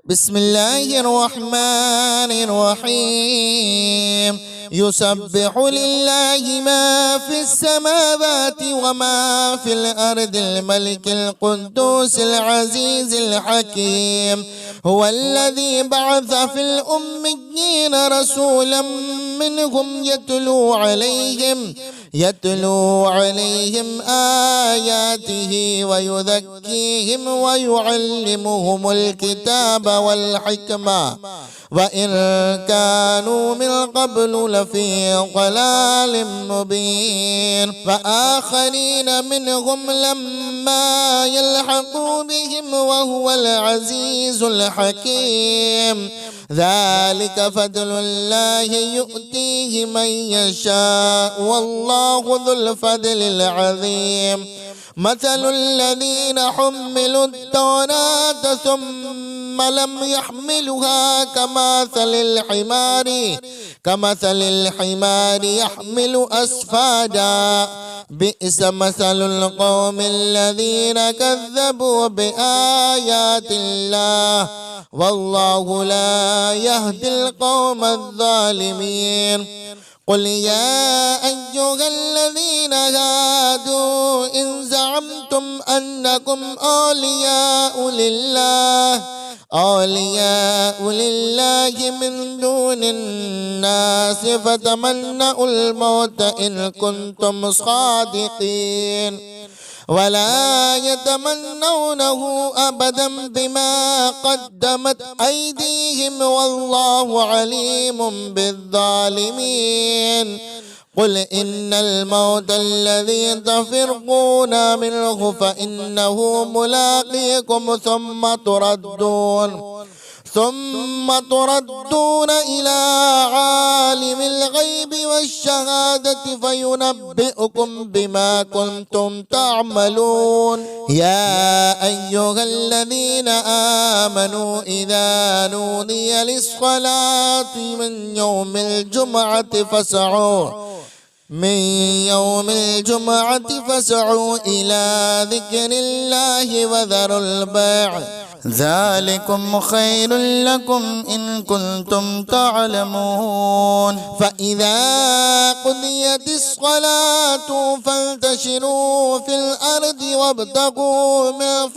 بسم الله الرحمن الرحيم. يسبح لله ما في السماوات وما في الأرض الملك القدوس العزيز الحكيم. هو الذي بعث في الأميين رسولا منهم يتلو عليهم آياته ويذكيهم ويعلمهم الكتاب والحكمة وإن كانوا من قبل لفي ضلال مبين. فآخرين منهم لما يلحقوا بهم وهو العزيز الحكيم. ذلك فضل الله يؤتيه من يشاء والله ذو الفضل العظيم. مثل الذين حملوا التوراة ثم لم يحملوها كمثل الحمار يحمل أسفادا. بئس مثل القوم الذين كذبوا بآيات الله والله لا يهدي القوم الظالمين. قل يا أيها الذين هادوا إن زعمتم أنكم أولياء لله من دون الناس فتمنوا الموت إن كنتم صادقين ولا يتمنونه أبدا بما قدمت أيديهم والله عليم بالظالمين. قل إن الموت الذي تفرقون منه فإنه ملاقيكم ثم تردون إلى عالم الغيب والشهادة فينبئكم بما كنتم تعملون. يا أيها الذين آمنوا إذا نودي للصلاة من يوم الجمعة فاسعوا إلى ذكر الله وذروا البيع ذلكم خير لكم إن كنتم تعلمون. فإذا قضيت الصلاة فانتشروا في الأرض وابتغوا من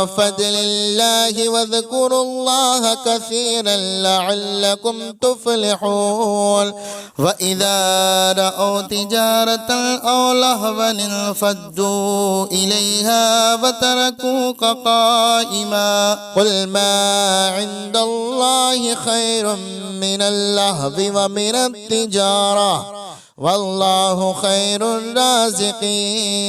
فضل الله واذكروا الله كثيرا لعلكم تفلحون. وإذا رأوا تجارة أو لهوا انفضوا إليها وتركوك قائما. قل ما عند الله خير من اللهو ومن التجارة والله خير الرازقين.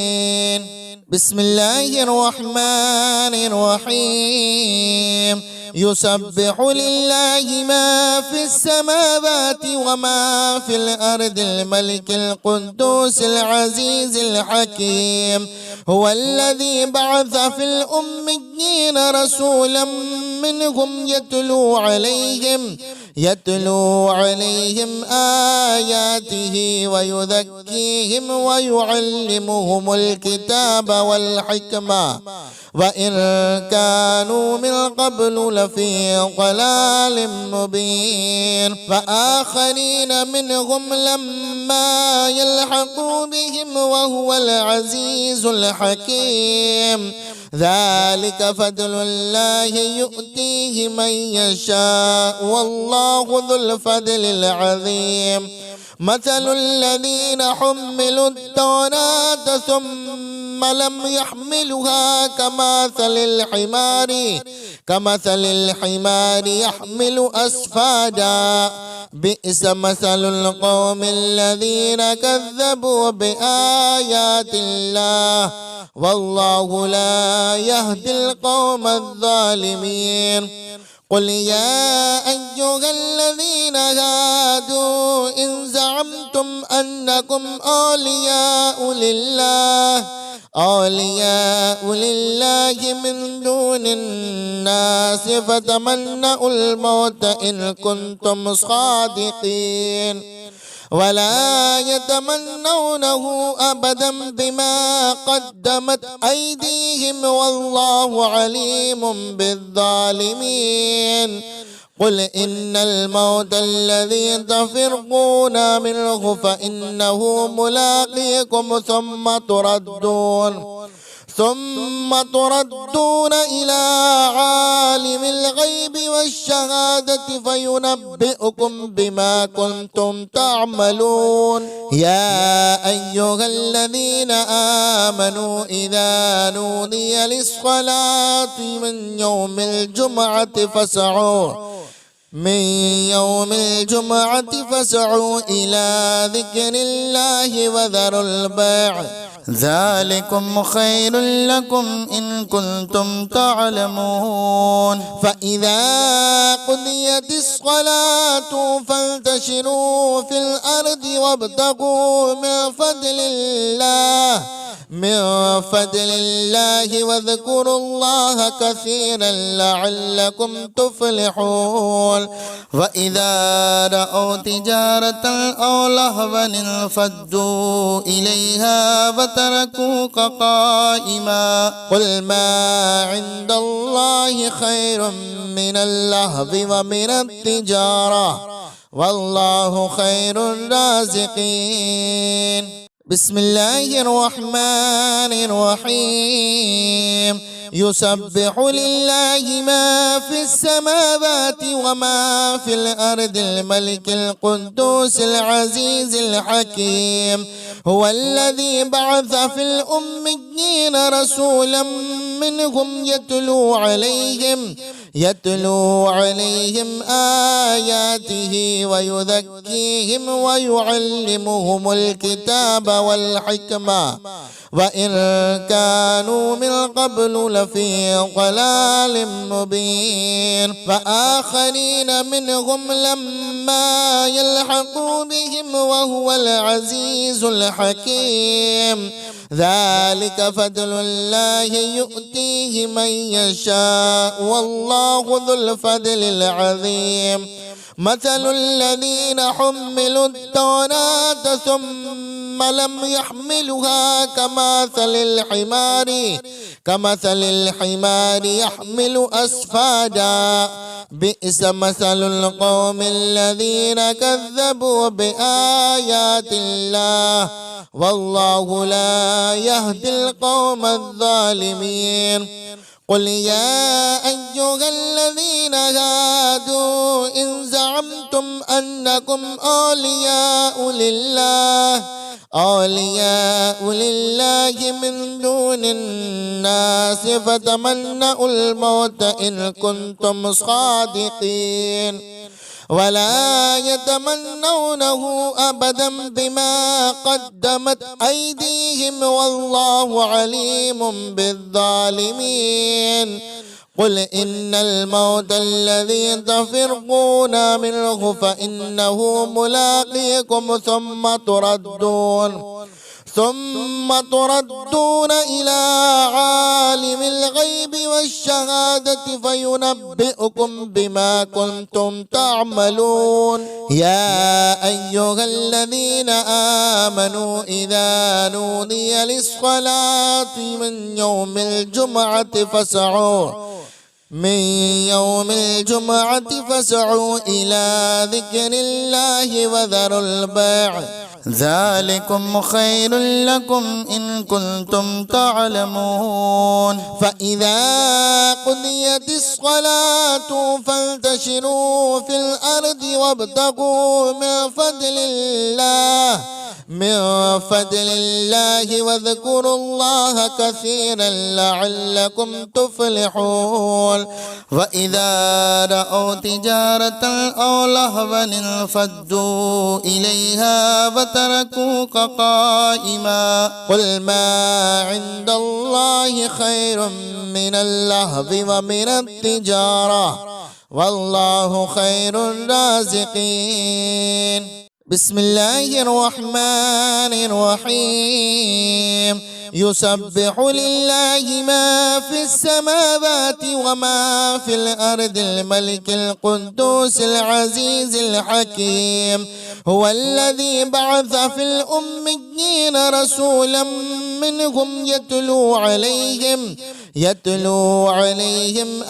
بسم الله الرحمن الرحيم. يسبح لله ما في السماوات وما في الأرض الملك القدوس العزيز الحكيم. هو الذي بعث في الأميين رسولا منهم يتلو عليهم آياته ويذكيهم ويعلمهم الكتاب والحكمة وإن كانوا من قبل لفي ضلال مبين. فآخرين منهم لما يلحقوا بهم وهو العزيز الحكيم. ذلك فضل الله يؤتيه من يشاء والله ذو الفضل العظيم. مثل الذين حملوا التوراة ثم لم يحملوها كمثل الحمار يحمل أسفادا. بئس مثل القوم الذين كذبوا بآيات الله والله لا يهدي القوم الظالمين. قل يا أيها الذين هادوا إن زعمتم أنكم أولياء لله من دون الناس فتمنوا الموت إن كنتم صادقين ولا يتمنونه أبدا بما قدمت أيديهم والله عليم بالظالمين. قل إن الموت الذي تفرقون منه فإنه ملاقيكم ثم تردون إلى عالم الغيب والشهادة فينبئكم بما كنتم تعملون. يا أيها الذين آمنوا إذا نودي للصلاة من يوم الجمعة فاسعوا إلى ذكر الله وذروا البيع ذلكم خير لكم إن كنتم تعلمون. فإذا قضيت الصلاة فانتشروا في الأرض وابتغوا من فضل الله واذكروا الله كثيرا لعلكم تفلحون. وإذا رأوا تجارة أو لهوا انفضوا إليها وتركوك قائما. قل ما عند الله خير من اللهو ومن التجارة والله خير الرازقين. بسم الله الرحمن الرحيم. يسبح لله ما في السماوات وما في الأرض الملك القدوس العزيز الحكيم. هو الذي بعث في الأميين رسولا منهم يتلو عليهم آياته ويذكيهم ويعلمهم الكتاب والحكمة وإن كانوا من قبل لفي ضلال مبين. فآخرين منهم لما يلحقوا بهم وهو العزيز الحكيم. ذلك فضل الله يؤتيه من يشاء والله ذو الفضل العظيم. مثل الذين حملوا التوراة ثم لم يحملوها كمثل الحمار يحمل أسفادا. بئس مثل القوم الذين كذبوا بآيات الله والله لا يهدي القوم الظالمين. قل يا أيها الذين هادوا إن زعمتم أنكم أولياء لله من دون الناس فتمنوا الموت إن كنتم صادقين ولا يتمنونه أبدا بما قدمت أيديهم والله عليم بالظالمين. قل إن الموت الذي تفرقون منه فإنه ملاقيكم ثم تردون إلى عالم الغيب والشهادة فينبئكم بما كنتم تعملون. يا أيها الذين آمنوا إذا نودي للصلاة من يوم الجمعة فاسعوا إلى ذكر الله وذروا البيع ذلكم خير لكم إن كنتم تعلمون. فإذا قضيت الصلاة فانتشروا في الأرض وابتغوا من فضل الله واذكروا الله كثيرا لعلكم تفلحون. وإذا رأوا تجارة أو لهوا انفضوا إليها وتركوك قائما. قل ما عند الله خير من اللهو ومن التجارة والله خير الرازقين. بسم الله الرحمن الرحيم. يسبح لله ما في السماوات وما في الأرض الملك القدوس العزيز الحكيم هو الذي بعث في الأميين رسولا منهم يتلو عليهم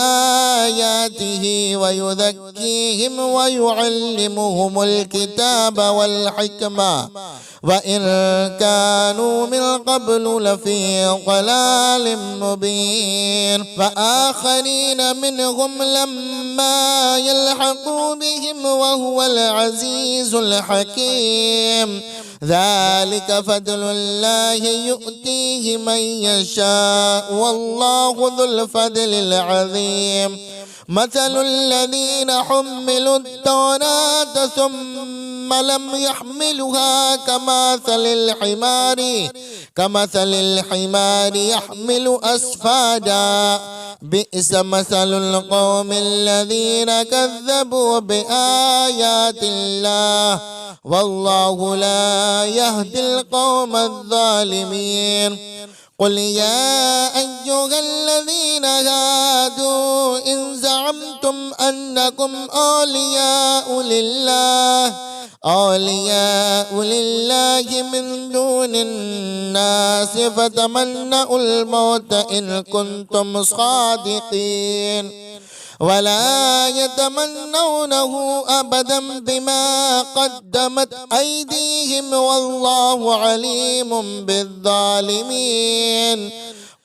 آياته ويذكيهم ويعلمهم الكتاب والحكمة وإن كانوا من قبل لفي ضلال مبين فآخرين منهم لما يلحقوا بهم وهو العزيز الحكيم ذلك فضل الله يؤتيه من يشاء والله ذو الفضل العظيم مثل الذين حملوا التوراة ثم لم يحملوها كمثل الحمار يحمل أسفادا بئس مثل القوم الذين كذبوا بآيات الله والله لا يهدي القوم الظالمين قل يا أيها الذين هادوا إن زعمتم أنكم أولياء لله من دون الناس فتمنوا الموت إن كنتم صادقين ولا يتمنونه أبدا بما قدمت أيديهم والله عليم بالظالمين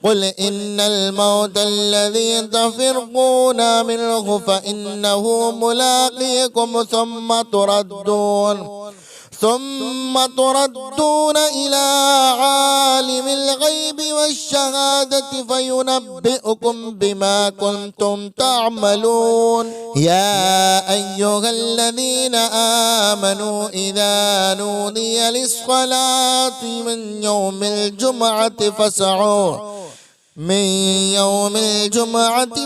قل إن الموت الذي تفرقون منه فإنه ملاقيكم ثم تردون إلى عالم الغيب والشهادة فينبئكم بما كنتم تعملون يا أيها الذين آمنوا إذا نودي للصلاة من يوم الجمعة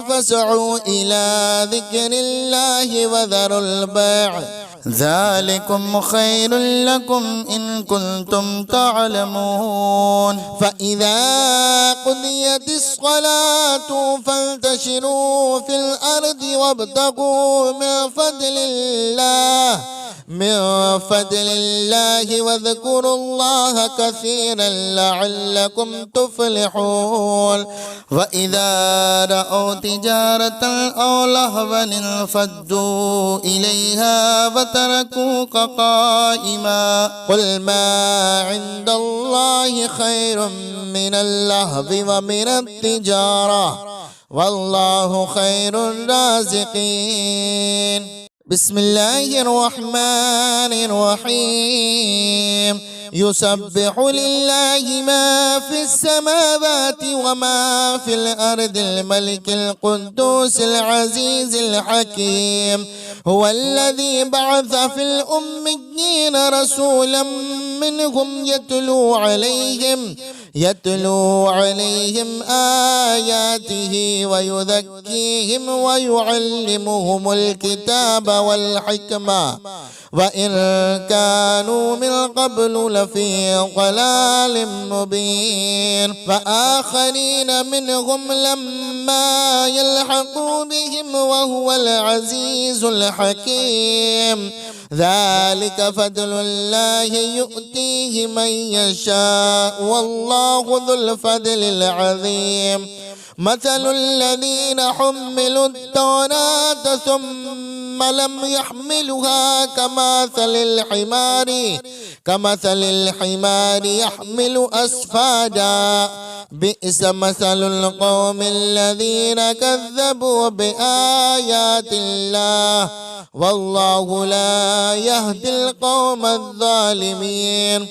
فاسعوا إلى ذكر الله وذروا البيع ذلكم خير لكم إن كنتم تعلمون فإذا قضيت الصلاة فانتشروا في الأرض وابتغوا من فضل الله واذكروا الله كثيرا لعلكم تفلحون وإذا رأوا تجارة أو لهوا انفضوا إليها وتركوك قائما قل ما عند الله خير من اللهو ومن التجارة والله خير الرازقين بسم الله الرحمن الرحيم يسبح لله ما في السماوات وما في الأرض الملك القدوس العزيز الحكيم هو الذي بعث في الأميين رسولا منهم يتلو عليهم آياته ويذكيهم ويعلمهم الكتاب والحكمة وإن كانوا من قبل لفي ضلال مبين فآخرين منهم لما يلحقوا بهم وهو العزيز الحكيم ذلك فضل الله يؤتيه من يشاء والله ذو الفضل العظيم مثل الذين حملوا التوراة ثم لم يحملوها كمثل الحمار يحمل أسفادا بئس مثل القوم الذين كذبوا بآيات الله والله لا يهدي القوم الظالمين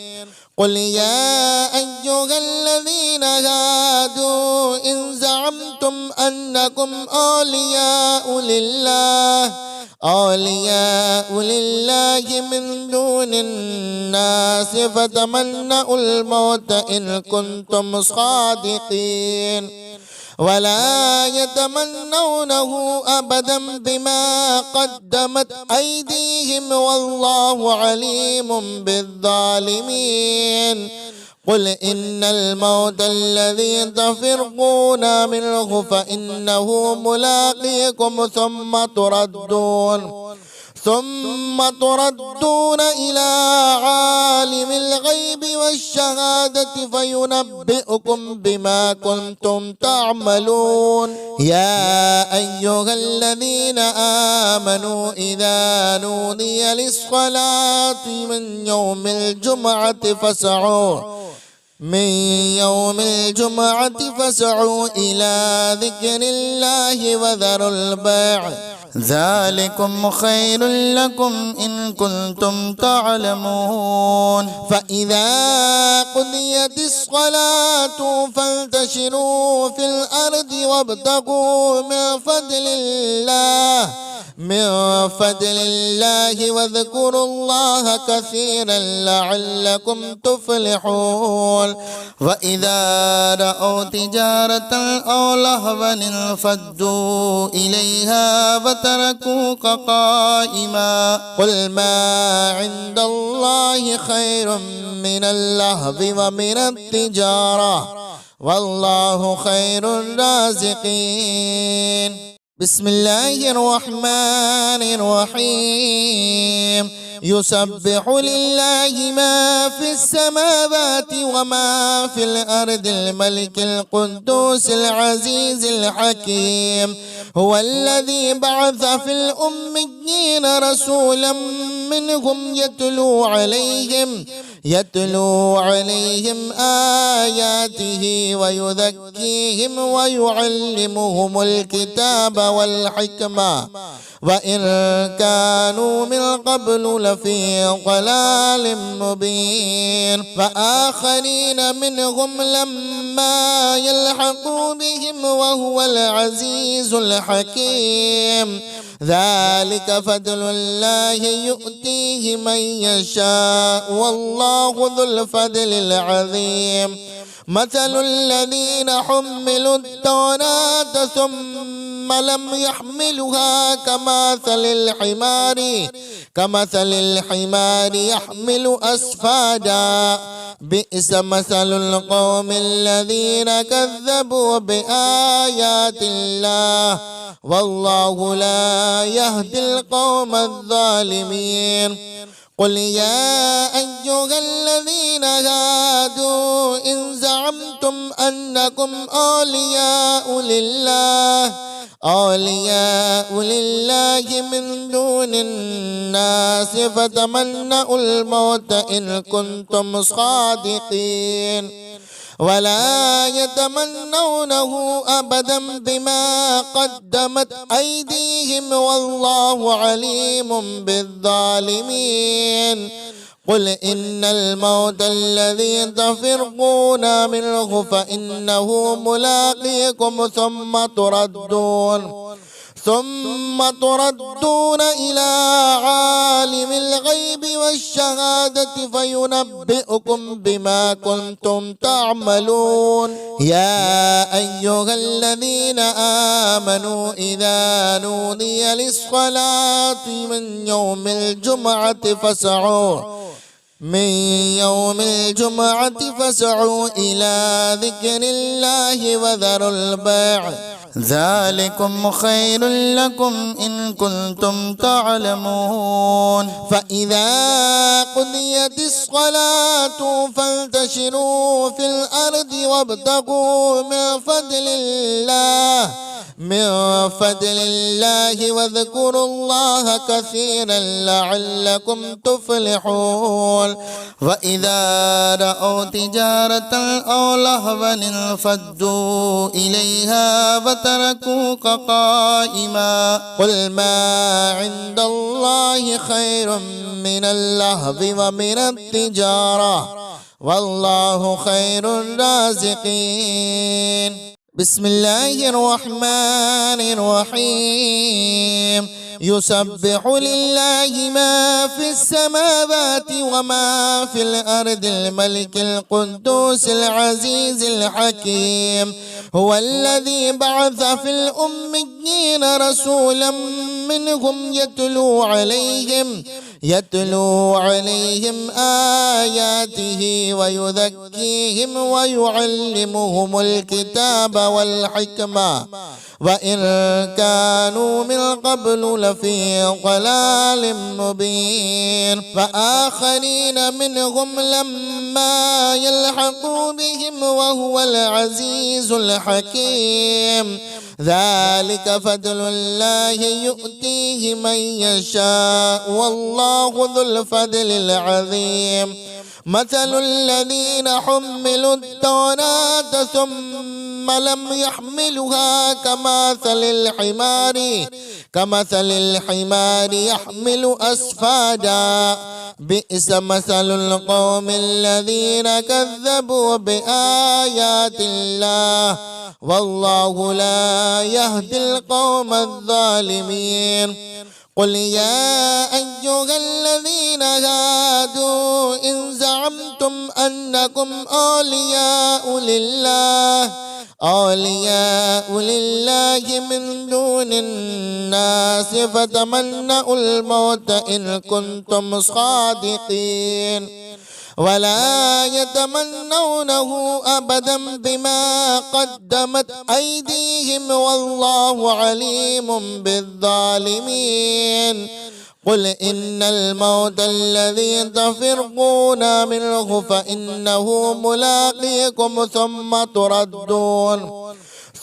قل يا أيها الذين هادوا إن زعمتم أنكم أولياء لله من دون الناس فتمنوا الموت إن كنتم صادقين ولا يتمنونه أبدا بما قدمت أيديهم والله عليم بالظالمين قل إن الموت الذي تفرقون منه فإنه ملاقيكم ثم تردون إلى عالم الغيب والشهادة فينبئكم بما كنتم تعملون. يا أيها الذين آمنوا إذا نودي للصلاة من يوم الجمعة فاسعوا إلى ذكر الله وذروا البيع ذلكم خير لكم إن كنتم تعلمون. فإذا قضيت الصلاة فانتشروا في الأرض وابتغوا من فضل الله واذكروا الله كثيرا لعلكم تفلحون. وإذا رأوا تجارة أو لهوا انفضوا إليها وتركوك قائما. قل ما عند الله خير من اللهو ومن التجارة والله خير الرازقين. بسم الله الرحمن الرحيم. يسبح لله ما في السماوات وما في الأرض الملك القدوس العزيز الحكيم. هو الذي بعث في الأميين رسولا منهم يتلو عليهم آياته ويذكيهم ويعلمهم الكتاب والحكمة وإن كانوا من قبل لفي ضلال مبين. فآخرين منهم لما يلحقوا بهم وهو العزيز الحكيم. ذلك فضل الله يؤتيه من يشاء والله ذو الفضل العظيم. مثل الذين حملوا التوراة ثم لم يحملوها كمثل الحمار يحمل أسفادا. بئس مثل القوم الذين كذبوا بآيات الله والله لا يهدي القوم الظالمين. قل يا أيها الذين هادوا إن زعمتم أنكم أولياء لله من دون الناس فتمنوا الموت إن كنتم صادقين ولا يتمنونه أبدا بما قدمت أيديهم والله عليم بالظالمين. قل إن الموت الذي تفرقون منه فإنه ملاقيكم ثم تردون إلى عالم الغيب والشهادة فينبئكم بما كنتم تعملون. يا أيها الذين آمنوا إذا نودي للصلاة من يوم الجمعة فاسعوا إلى ذكر الله وذروا البيع ذلكم خير لكم إن كنتم تعلمون. فإذا قضيت الصلاة فانتشروا في الأرض وابتغوا من فضل الله واذكروا الله كثيرا لعلكم تفلحون. وإذا رأوا تجارة أو لهوا انفضوا إليها وتركوك قائما. قل ما عند الله خير من اللهو ومن التجارة والله خير الرازقين. بسم الله الرحمن الرحيم. يسبح لله ما في السماوات وما في الأرض الملك القدوس العزيز الحكيم. هو الذي بعث في الأميين رسولا منهم يتلو عليهم آياته ويزكيهم ويعلمهم الكتاب والحكمة وإن كانوا من قبل لفي ضلال مبين فآخرين منهم لما يلحقوا بهم وهو العزيز الحكيم ذلك فضل الله يؤتيه من يشاء والله ذو الفضل العظيم مثل الذين حملوا التوراة ثم لم يحملوها كمثل الحمار يحمل أسفادا بئس مثل القوم الذين كذبوا بآيات الله والله لا يهدي القوم الظالمين قل يا أيها الذين هادوا إن زعمتم أنكم أولياء لله من دون الناس فتمنوا الموت إن كنتم صادقين ولا يتمنونه أبدا بما قدمت أيديهم والله عليم بالظالمين قل إن الموت الذي تفرقون منه فإنه ملاقيكم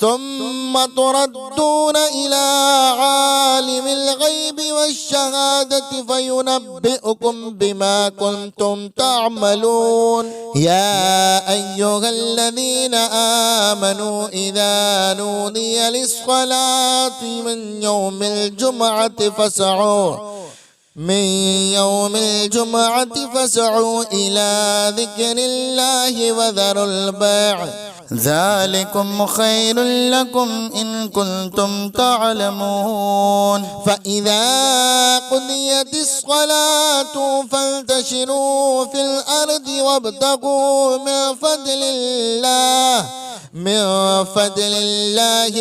ثم تردون إلى عالم الغيب والشهادة فينبئكم بما كنتم تعملون يا أيها الذين آمنوا إذا نودي للصلاة من يوم الجمعة فاسعوا إلى ذكر الله وذروا البيع ذلكم خير لكم إن كنتم تعلمون فإذا قضيت الصلاة فانتشروا في الأرض وابتغوا من فضل الله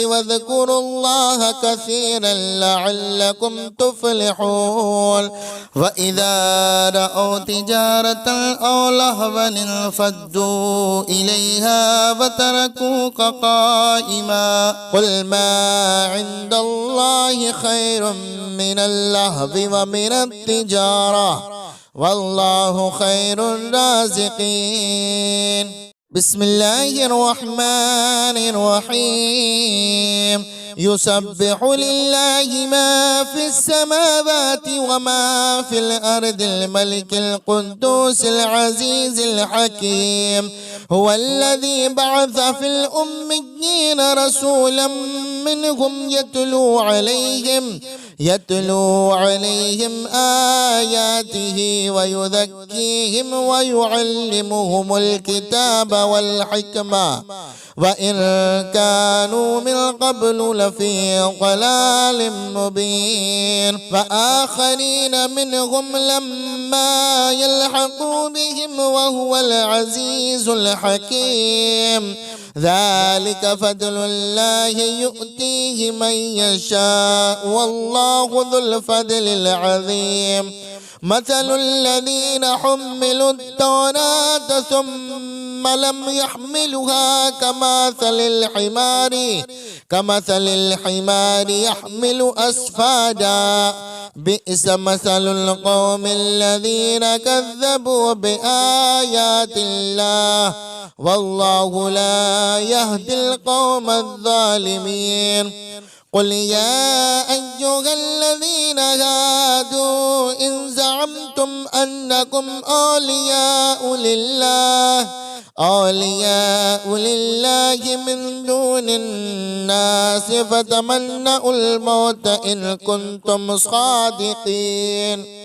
واذكروا الله كثيرا لعلكم تفلحون وإذا رأوا تجارة أو لهوا انفضوا إليها وتركوك قائما قل ما عند الله خير من اللهو ومن التجارة والله خير الرازقين بسم الله الرحمن الرحيم يسبح لله ما في السماوات وما في الأرض الملك القدوس العزيز الحكيم هو الذي بعث في الأميين رسولا منهم يتلو عليهم آياته ويزكيهم ويعلمهم الكتاب والحكمة وإن كانوا من قبل لفي ضلال مبين فآخرين منهم لما يلحقوا بهم وهو العزيز الحكيم ذلك فضل الله يؤتيه من يشاء والله ذو الفضل العظيم مثل الذين حملوا التوراة ثم لم يحملوها كمثل الحمار يحمل أسفادا بئس مثل القوم الذين كذبوا بآيات الله والله لا يهدي القوم الظالمين قل يا أيها الذين هادوا إن زعمتم أنكم أولياء لله من دون الناس فتمنوا الموت إن كنتم صادقين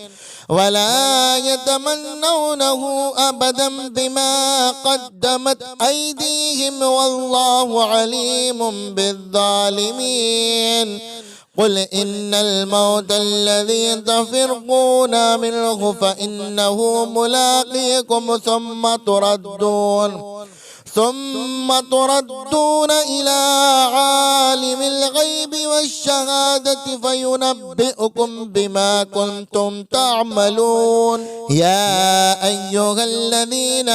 ولا يتمنونه أبدا بما قدمت أيديهم والله عليم بالظالمين قل إن الموت الذي تفرقون منه فإنه ملاقيكم ثم تردون إلى عالم الغيب والشهادة فينبئكم بما كنتم تعملون. يا أيها الذين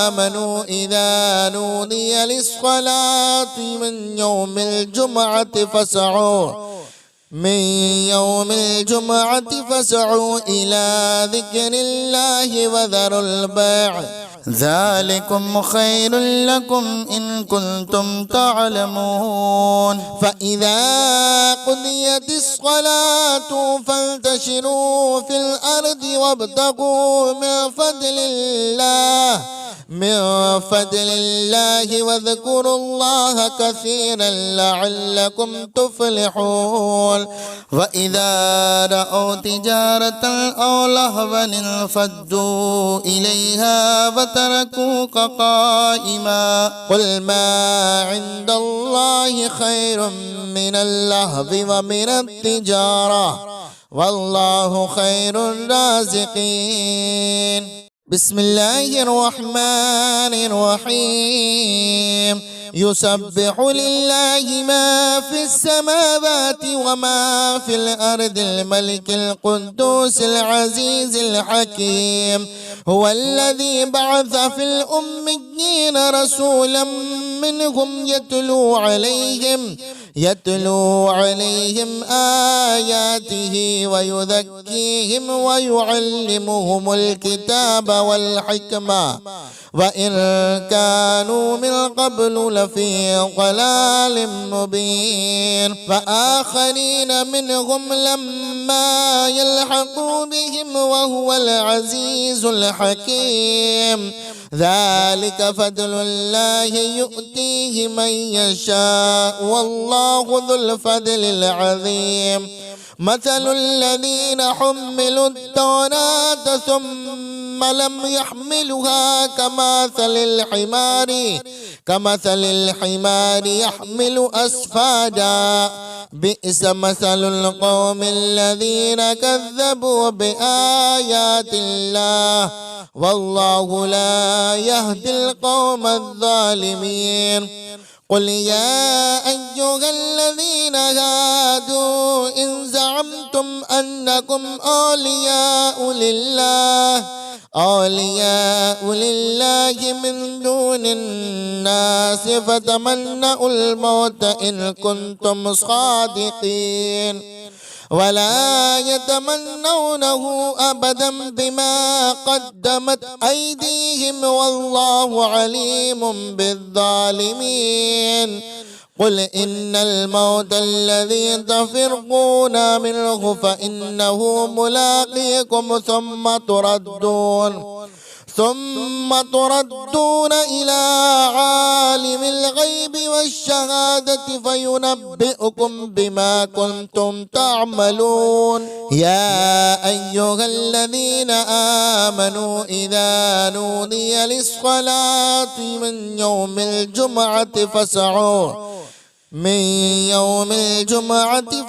آمنوا إذا نودي للصلاة من يوم الجمعة فاسعوا إلى ذكر الله وذروا البيع ذلكم خير لكم إن كنتم تعلمون. فإذا قضيت الصلاة فانتشروا في الأرض وابتغوا من فضل الله واذكروا الله كثيرا لعلكم تفلحون. وإذا رأوا تجارة أو لهوا انفضوا إليها وتركوك قائما. قل ما عند الله خير من اللهو ومن التجارة والله خير الرازقين. بسم الله الرحمن الرحيم. يسبح لله ما في السماوات وما في الأرض الملك القدوس العزيز الحكيم. هو الذي بعث في الأميين رسولا منهم يتلو عليهم آياته ويذكيهم ويعلمهم الكتاب والحكمة وإن كانوا من قبل لفي ضلال مبين. فآخرين منهم لما يلحقوا بهم وهو العزيز الحكيم. ذلك فضل الله يؤتيه من يشاء والله ذو الفضل العظيم. مثل الذين حملوا التوراة ثم لم يحملوها كمثل الحمار يحمل أسفادا. بئس مثل القوم الذين كذبوا بآيات الله والله لا يهدي القوم الظالمين. قل يا أيها الذين هادوا إن زعمتم أنكم أولياء لله من دون الناس فتمنوا الموت إن كنتم صادقين ولا يتمنونه أبدا بما قدمت أيديهم والله عليم بالظالمين. قل إن الموت الذي تفرقون منه فإنه ملاقيكم ثم تردون إلى عالم الغيب والشهادة فينبئكم بما كنتم تعملون. يا أيها الذين آمنوا إذا نودي للصلاة من يوم الجمعة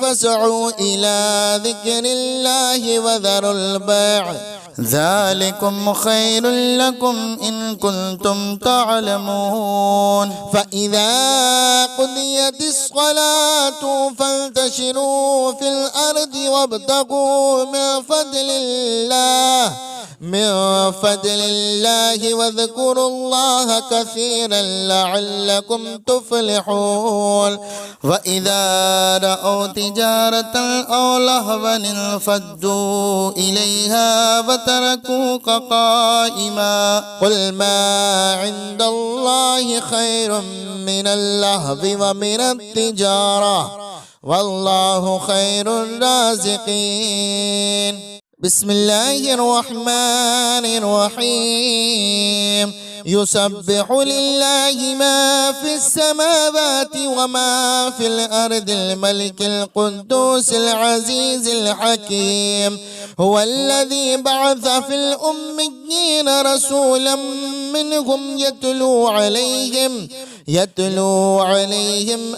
فاسعوا إلى ذكر الله وذروا البيع ذلكم خير لكم إن كنتم تعلمون. فإذا قضيت الصلاة فانتشروا في الأرض وابتغوا من فضل الله واذكروا الله كثيرا لعلكم تفلحون. وإذا رأوا تجارة أو لهوا انفضوا إليها وتركوك قائما. قل ما عند الله خير من اللهو ومن التجارة والله خير الرازقين. بسم الله الرحمن الرحيم. يسبح لله ما في السماوات وما في الأرض الملك القدوس العزيز الحكيم. هو الذي بعث في الأميين رسولا منهم يتلو عليهم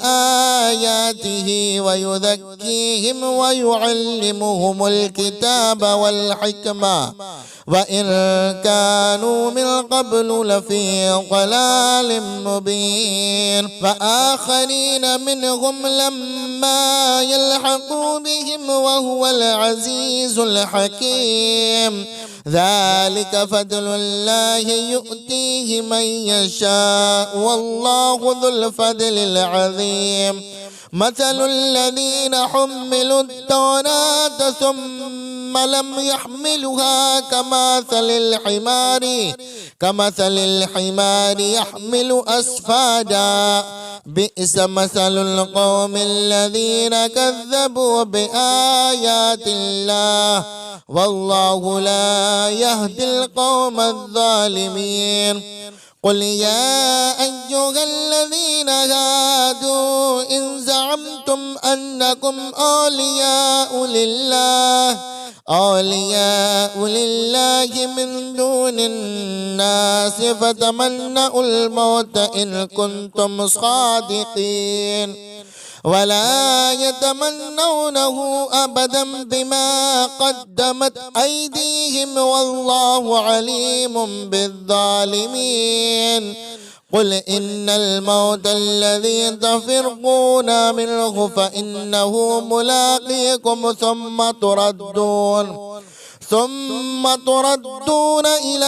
آياته ويذكيهم ويعلمهم الكتاب والحكمة وإن كانوا من قبل لفي ضلال مبين فآخرين منهم لما يلحقوا بهم وهو العزيز الحكيم ذلك فضل الله يؤتيه من يشاء والله ذو الفضل العظيم مثل الذين حملوا التوراة ثم لم يحملوها كمثل الحمار يحمل أسفادا بئس مثل القوم الذين كذبوا بآيات الله والله لا يهدي القوم الظالمين قل يا أيها الذين هادوا إن زعمتم أنكم أولياء لله من دون الناس فتمنوا الموت إن كنتم صادقين ولا يتمنونه أبدا بما قدمت أيديهم والله عليم بالظالمين قل إن الموت الذي تفرقون منه فإنه ملاقيكم ثم تردون إلى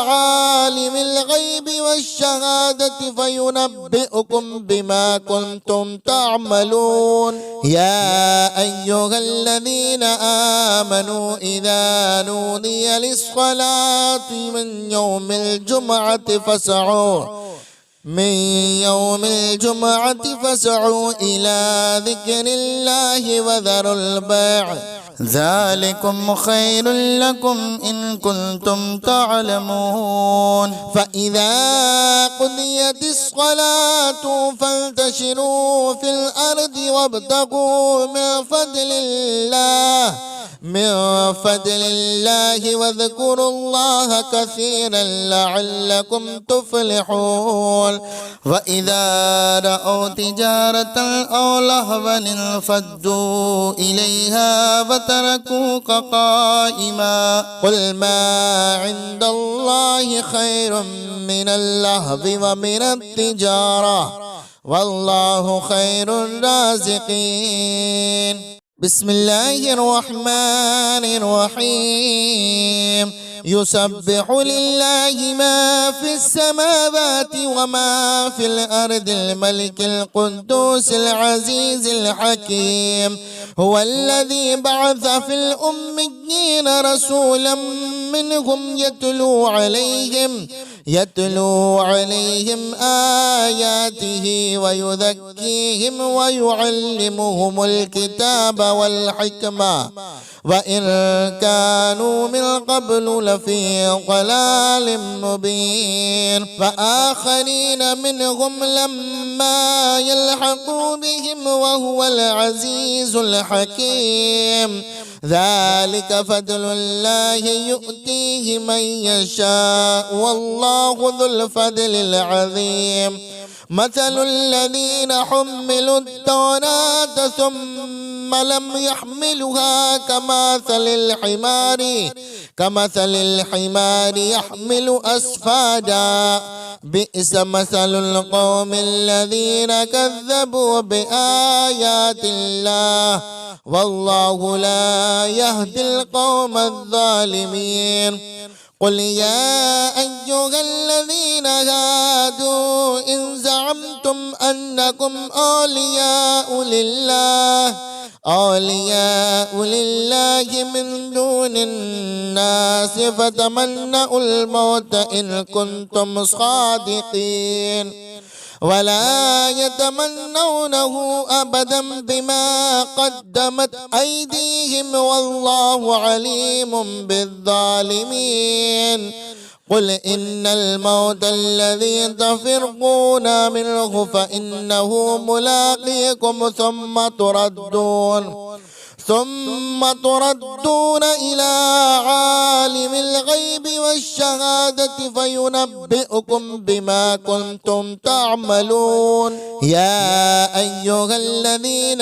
عالم الغيب والشهادة فينبئكم بما كنتم تعملون يا أيها الذين آمنوا إذا نودي للصلاة من يوم الجمعة فاسعوا إلى ذكر الله وذروا البيع ذلكم خير لكم إن كنتم تعلمون فإذا قضيت الصلاة فانتشروا في الأرض وابتغوا من فضل الله واذكروا الله كثيرا لعلكم تفلحون وإذا رأوا تجارة أو لهوا انفضوا إليها وتركوك قائما قل ما عند الله خير من اللهو ومن التجارة والله خير الرازقين بسم الله الرحمن الرحيم يسبح لله ما في السماوات وما في الأرض الملك القدوس العزيز الحكيم هو الذي بعث في الأميين رسولا منهم يتلو عليهم آياته ويذكيهم ويعلمهم الكتاب والحكمة وإن كانوا من قبل لفي ضلال مبين فآخرين منهم لما يلحقوا بهم وهو العزيز الحكيم ذلك فضل الله يؤتيه من يشاء والله ذو الفضل العظيم مثل الذين حملوا التوراة ثم لم يحملوها كمثل الحمار يحمل أسفادا بئس مثل القوم الذين كذبوا بآيات الله والله لا يهدي القوم الظالمين قل يا أيها الذين هادوا إن زعمتم أنكم أولياء لله من دون الناس فتمنوا الموت إن كنتم صادقين ولا يتمنونه أبدا بما قدمت أيديهم والله عليم بالظالمين قل إن الموت الذي تفرقون منه فإنه ملاقيكم ثم تردون إلى عالم الغيب والشهادة فينبئكم بما كنتم تعملون. يا أيها الذين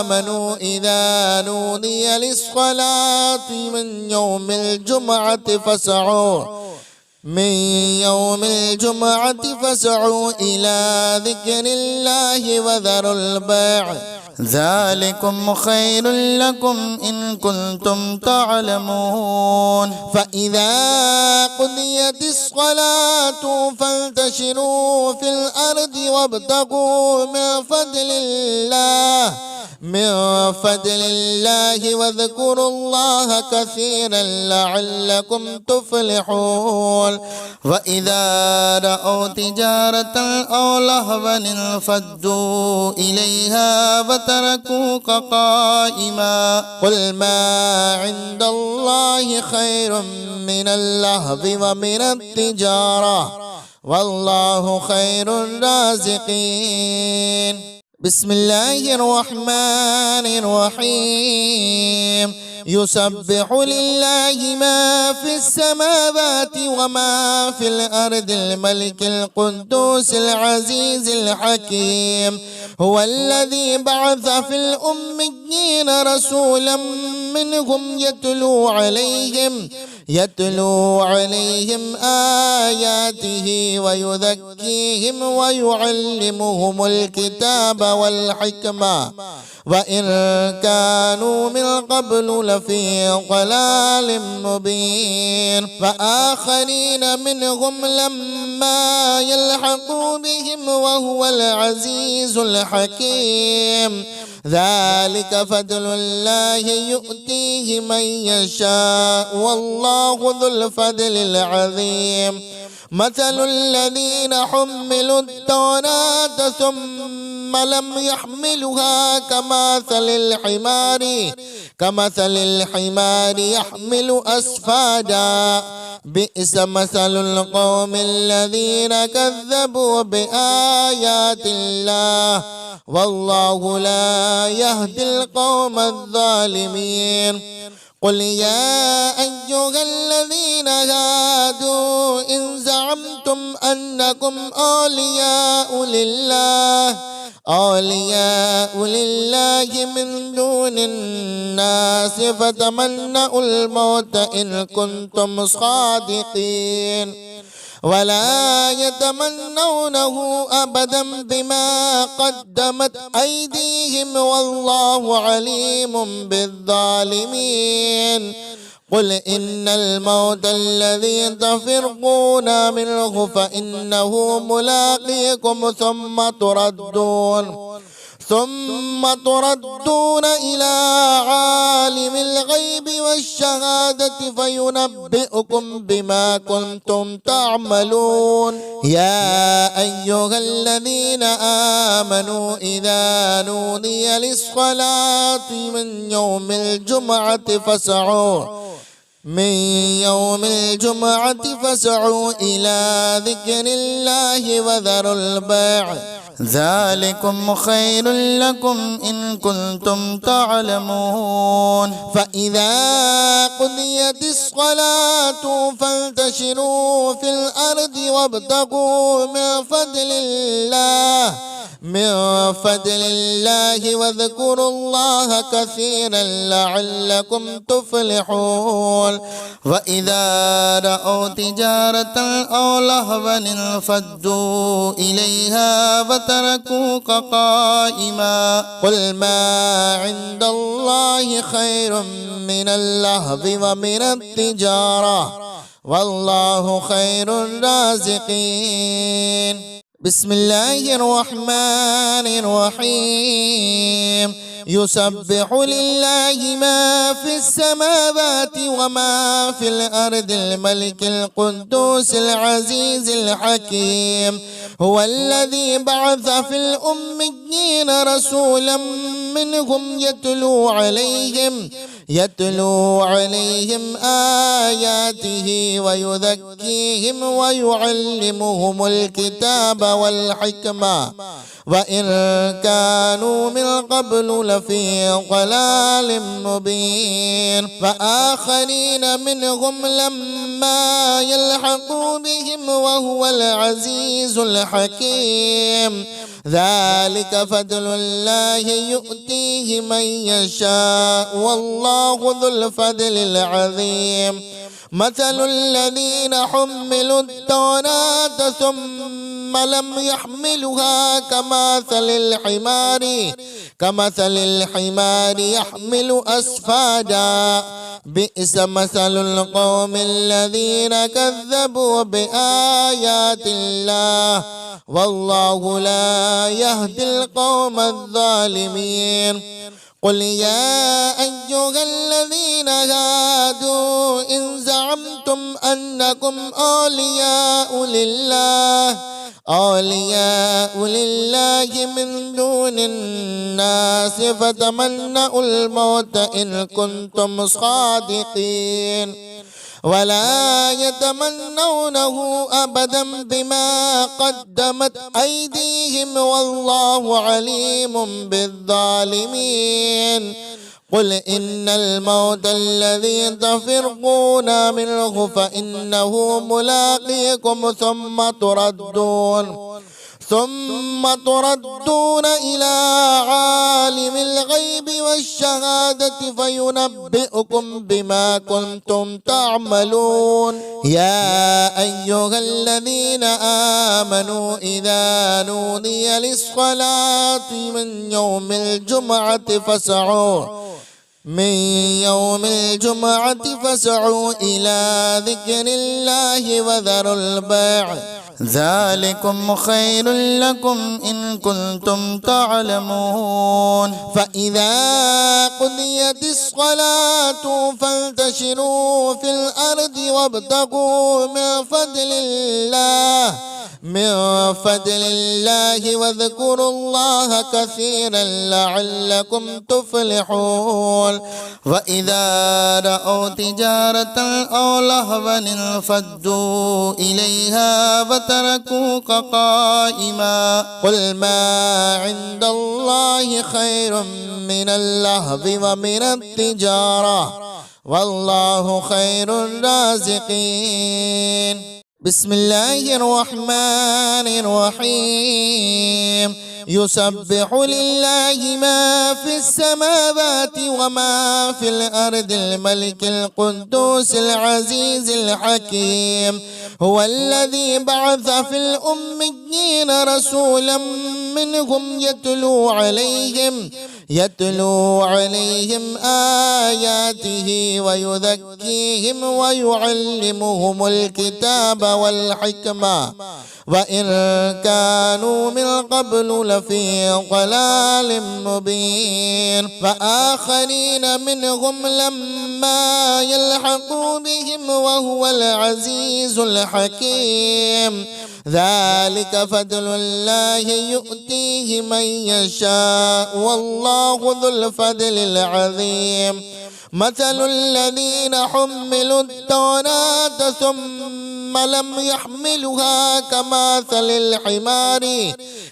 آمنوا إذا نودي للصلاة من يوم الجمعة فاسعوا إلى ذكر الله وذروا البيع ذلكم خير لكم إن كنتم تعلمون. فإذا قضيت الصلاة فانتشروا في الأرض وابتغوا من فضل الله واذكروا الله كثيرا لعلكم تفلحون. وإذا رأوا تجارة أو لهوا انفضوا إليها وتركوك قائما. قل ما عند الله خير من اللهو ومن التجارة والله خير الرازقين. بسم الله الرحمن الرحيم. يسبح لله ما في السماوات وما في الأرض الملك القدوس العزيز الحكيم. هو الذي بعث في الأميين رسولا منهم يتلو عليهم آياته ويذكيهم ويعلمهم الكتاب والحكمة وإن كانوا من قبل لفي ضلال مبين. فآخرين منهم لما يلحقوا بهم وهو العزيز الحكيم. ذلك فضل الله يؤتيه من يشاء والله ذو الفضل العظيم. مثل الذين حملوا التوراة ثم لم يحملوها كمثل الحمار يحمل أسفادا. بئس مثل القوم الذين كذبوا بآيات الله والله لا يهدي القوم الظالمين. قل يا أيها الذين هادوا إن زعمتم أنكم أولياء لله من دون الناس فتمنوا الموت إن كنتم صادقين ولا يتمنونه أبدا بما قدمت أيديهم والله عليم بالظالمين. قل إن الموت الذي تفرقون منه فإنه ملاقيكم ثم تردون إلى عالم الغيب والشهادة فينبئكم بما كنتم تعملون. يا أيها الذين آمنوا إذا نودي للصلاة من يوم الجمعة فاسعوا إلى ذكر الله وذروا البيع ذلكم خير لكم إن كنتم تعلمون. فإذا قضيت الصلاة فانتشروا في الأرض وابتغوا من فضل الله واذكروا الله كثيرا لعلكم تفلحون. وإذا رأوا تجارة أو لهوا انفضوا إليها وتركوك قائما. قل ما عند الله خير من اللهو ومن التجارة والله خير الرازقين. بسم الله الرحمن الرحيم. يسبح لله ما في السماوات وما في الأرض الملك القدوس العزيز الحكيم. هو الذي بعث في الأميين رسولا منهم يتلو عليهم آياته ويزكيهم ويعلمهم الكتاب والحكمة وإن كانوا من قبل لفي ضلال مبين فآخرين منهم لما يلحقوا بهم وهو العزيز الحكيم ذلك فضل الله يؤتيه من يشاء والله ذو الفضل العظيم مثل الذين حملوا التوراة ثم لم يحملوها كمثل الحمار يحمل أسفادا بئس مثل القوم الذين كذبوا بآيات الله والله لا يهدي القوم الظالمين قل يا أيها الذين هادوا إن زعمتم أنكم أولياء لله من دون الناس فتمنوا الموت إن كنتم صادقين ولا يتمنونه أبدا بما قدمت أيديهم والله عليم بالظالمين قل إن الموت الذي تفرقون منه فإنه ملاقيكم ثم تردون إلى عالم الغيب والشهادة فينبئكم بما كنتم تعملون يا أيها الذين آمنوا إذا نودي للصلاة من يوم الجمعة فاسعوا إلى ذكر الله وذروا البيع ذلكم خير لكم إن كنتم تعلمون فإذا قضيت الصلاة فانتشروا في الأرض وابتغوا من فضل الله واذكروا الله كثيرا لعلكم تفلحون وإذا رأوا تجارة أو لهوا انفضوا إليها وتركوك قائما قل ما عند الله خير من اللهو ومن التجارة والله خير الرازقين بسم الله الرحمن الرحيم يسبح لله ما في السماوات وما في الأرض الملك القدوس العزيز الحكيم هو الذي بعث في الأميين رسولا منهم يتلو عليهم آياته ويزكيهم ويعلمهم الكتاب والحكمة وإن كانوا من قبل لفي ضلال مبين فآخرين منهم لما يلحقوا بهم وهو العزيز الحكيم ذلك فضل الله يؤتيه من يشاء والله ذو الفضل العظيم مثل الذين حملوا التوراة ثم لم يحملوها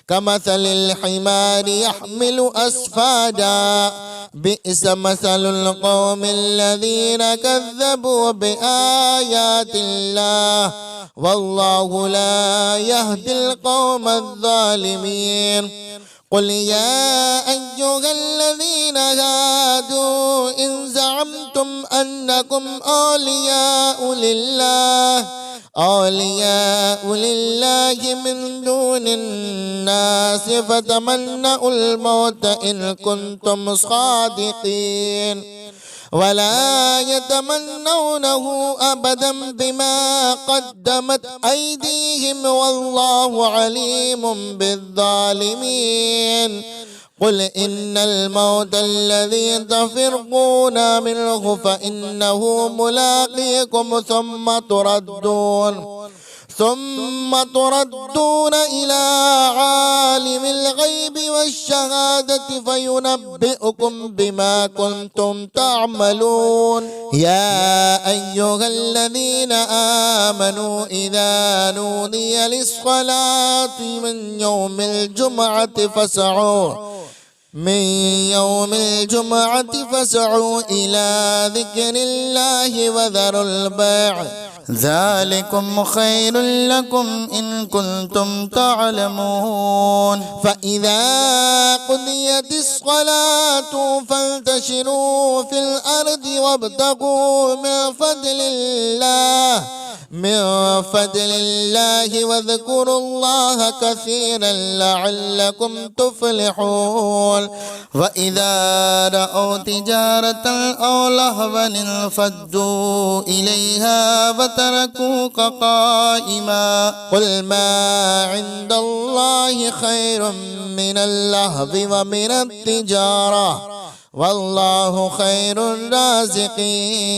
كمثل الحمار يحمل أسفادا بئس مثل القوم الذين كذبوا بآيات الله والله لا يهدي القوم الظالمين قل يا أيها الذين هادوا إن زعمتم أنكم أولياء لله من دون الناس فتمنوا الموت إن كنتم صادقين ولا يتمنونه أبدا بما قدمت أيديهم والله عليم بالظالمين قل إن الموت الذي تفرقون منه فإنه ملاقيكم ثم تردون إلى عالم الغيب والشهادة فينبئكم بما كنتم تعملون. يا أيها الذين آمنوا إذا نودي للصلاة من يوم الجمعة فاسعوا إلى ذكر الله وذروا البيع ذلكم خير لكم إن كنتم تعلمون. فإذا قضيت الصلاة فانتشروا في الأرض وابتغوا من فضل الله واذكروا الله كثيرا لعلكم تفلحون. وإذا رأوا تجارة أو لهوا انفضوا إليها وتركوك قائما. قل ما عند الله خير من اللهو ومن التجارة والله خير الرازقين.